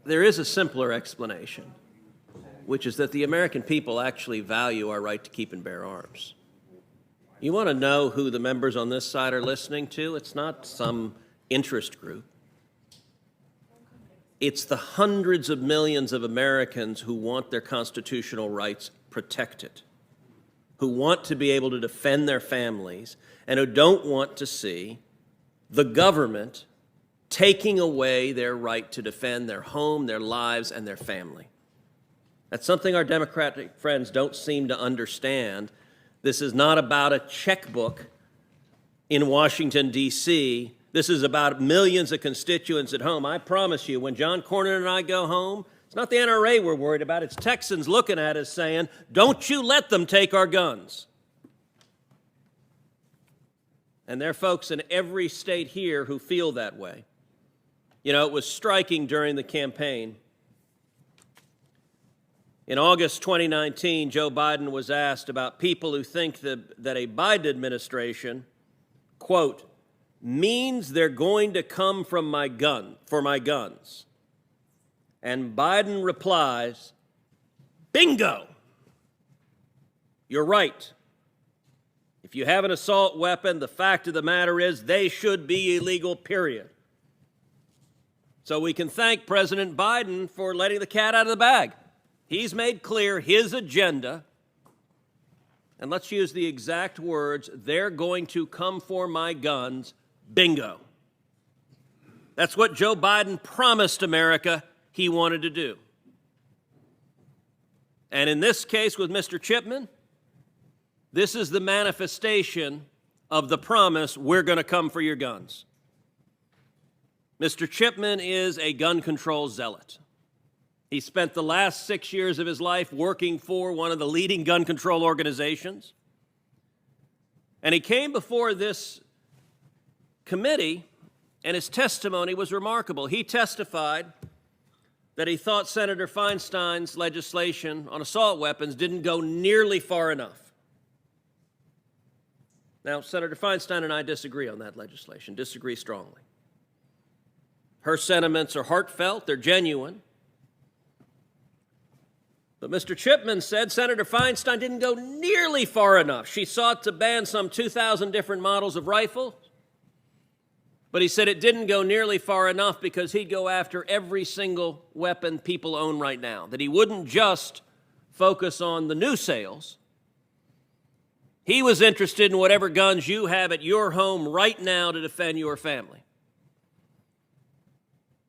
There is a simpler explanation, which is that the American people actually value our right to keep and bear arms. You want to know who the members on this side are listening to? It's not some interest group. It's the hundreds of millions of Americans who want their constitutional rights protected, who want to be able to defend their families, and who don't want to see the government taking away their right to defend their home, their lives, and their family. That's something our Democratic friends don't seem to understand. This is not about a checkbook in Washington, D.C. This is about millions of constituents at home. I promise you, when John Cornyn and I go home, it's not the NRA we're worried about. It's Texans looking at us saying, don't you let them take our guns. And there are folks in every state here who feel that way. You know, it was striking during the campaign. In August 2019, Joe Biden was asked about people who think that a Biden administration, quote, means they're going to come for my guns. And Biden replies, bingo! You're right. If you have an assault weapon, the fact of the matter is they should be illegal, period. So we can thank President Biden for letting the cat out of the bag. He's made clear his agenda, and let's use the exact words, they're going to come for my guns, bingo. That's what Joe Biden promised America he wanted to do. And in this case with Mr. Chipman, this is the manifestation of the promise, we're going to come for your guns. Mr. Chipman is a gun control zealot. He spent the last 6 years of his life working for one of the leading gun control organizations. And he came before this committee, and his testimony was remarkable. He testified that he thought Senator Feinstein's legislation on assault weapons didn't go nearly far enough. Now, Senator Feinstein and I disagree on that legislation, disagree strongly. Her sentiments are heartfelt, they're genuine. But Mr. Chipman said Senator Feinstein didn't go nearly far enough. She sought to ban some 2,000 different models of rifle, but he said it didn't go nearly far enough because he'd go after every single weapon people own right now, that he wouldn't just focus on the new sales. He was interested in whatever guns you have at your home right now to defend your family.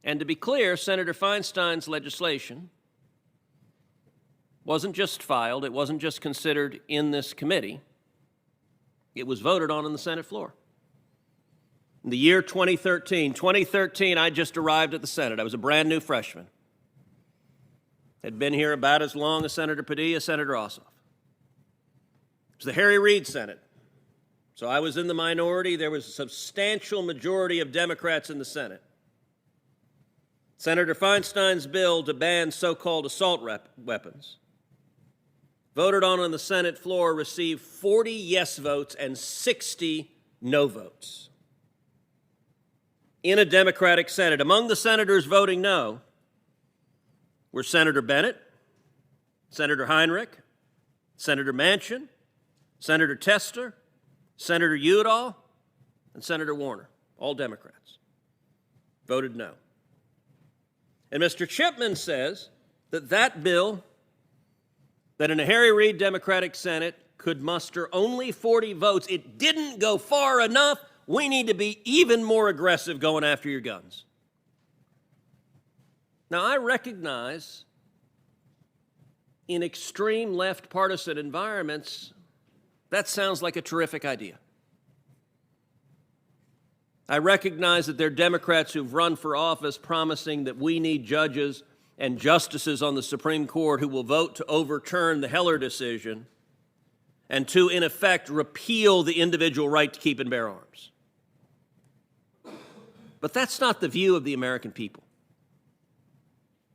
And to be clear, Senator Feinstein's legislation wasn't just filed, it wasn't just considered in this committee, it was voted on the Senate floor. In the year 2013, I just arrived at the Senate. I was a brand new freshman. Had been here about as long as Senator Padilla, Senator Ossoff. It was the Harry Reid Senate. So I was in the minority. There was a substantial majority of Democrats in the Senate. Senator Feinstein's bill to ban so-called assault weapons, voted on the Senate floor, received 40 yes votes and 60 no votes in a Democratic Senate. Among the senators voting no were Senator Bennett, Senator Heinrich, Senator Manchin, Senator Tester, Senator Udall, and Senator Warner, all Democrats, voted no. And Mr. Chipman says that that bill, that in a Harry Reid Democratic Senate could muster only 40 votes, it didn't go far enough. We need to be even more aggressive going after your guns. Now, I recognize in extreme left partisan environments, that sounds like a terrific idea. I recognize that there are Democrats who've run for office promising that we need judges and justices on the Supreme Court who will vote to overturn the Heller decision and to, in effect, repeal the individual right to keep and bear arms. But that's not the view of the American people.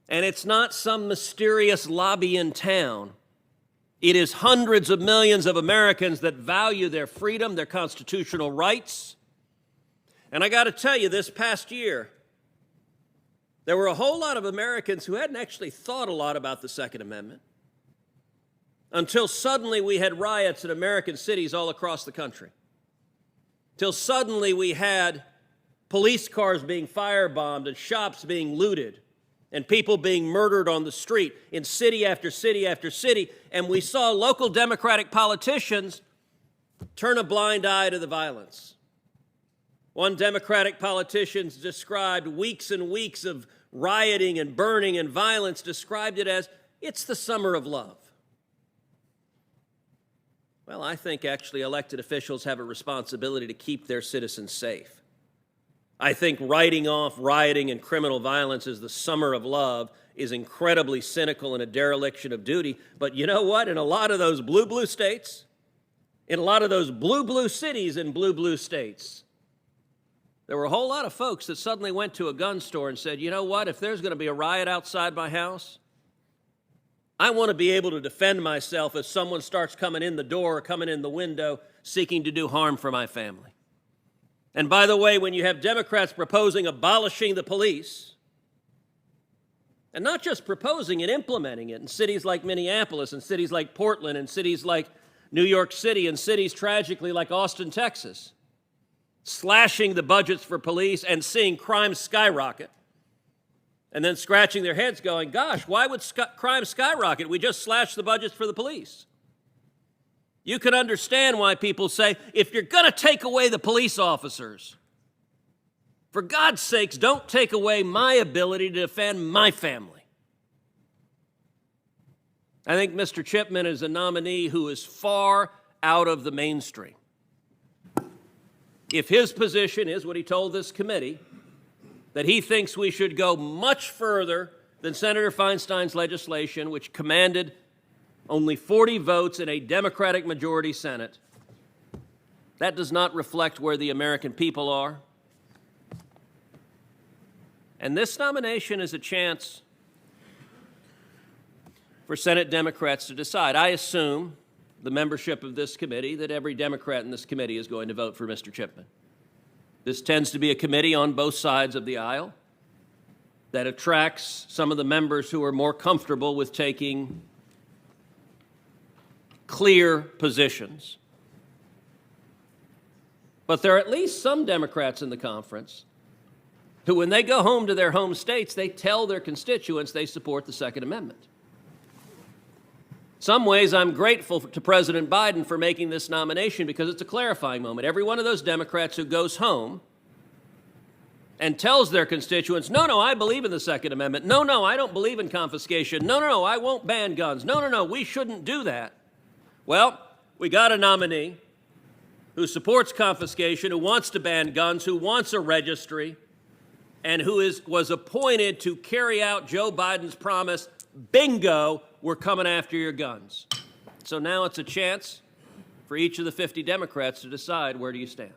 And it's not some mysterious lobby in town. It is hundreds of millions of Americans that value their freedom, their constitutional rights. And I got to tell you, this past year, there were a whole lot of Americans who hadn't actually thought a lot about the Second Amendment until suddenly we had riots in American cities all across the country. Till suddenly we had police cars being firebombed and shops being looted and people being murdered on the street in city after city after city. And we saw local Democratic politicians turn a blind eye to the violence. One Democratic politician described weeks and weeks of rioting and burning and violence, described it as, it's the summer of love. Well, I think actually elected officials have a responsibility to keep their citizens safe. I think writing off rioting and criminal violence as the summer of love is incredibly cynical and a dereliction of duty. But you know what? In a lot of those blue states, in a lot of those blue cities in blue states, there were a whole lot of folks that suddenly went to a gun store and said, you know what, if there's going to be a riot outside my house, I want to be able to defend myself if someone starts coming in the door or coming in the window seeking to do harm for my family. And by the way, when you have Democrats proposing abolishing the police, and not just proposing and implementing it in cities like Minneapolis and cities like Portland and cities like New York City and cities tragically like Austin, Texas, slashing the budgets for police and seeing crime skyrocket, and then scratching their heads going, gosh, why would crime skyrocket? We just slashed the budgets for the police. You can understand why people say, if you're going to take away the police officers, for God's sakes, don't take away my ability to defend my family. I think Mr. Chipman is a nominee who is far out of the mainstream. If his position is what he told this committee, that he thinks we should go much further than Senator Feinstein's legislation, which commanded only 40 votes in a Democratic majority Senate, that does not reflect where the American people are. And this nomination is a chance for Senate Democrats to decide. I assume the membership of this committee that every Democrat in this committee is going to vote for Mr. Chipman. This tends to be a committee on both sides of the aisle that attracts some of the members who are more comfortable with taking clear positions. But there are at least some Democrats in the conference who, when they go home to their home states, they tell their constituents they support the Second Amendment. Some ways I'm grateful to President Biden for making this nomination because it's a clarifying moment. Every one of those Democrats who goes home and tells their constituents, no, I believe in the Second Amendment. No, I don't believe in confiscation. No, I won't ban guns. No, we shouldn't do that. Well, we got a nominee who supports confiscation, who wants to ban guns, who wants a registry, and who was appointed to carry out Joe Biden's promise, bingo, we're coming after your guns. So now it's a chance for each of the 50 Democrats to decide, where do you stand?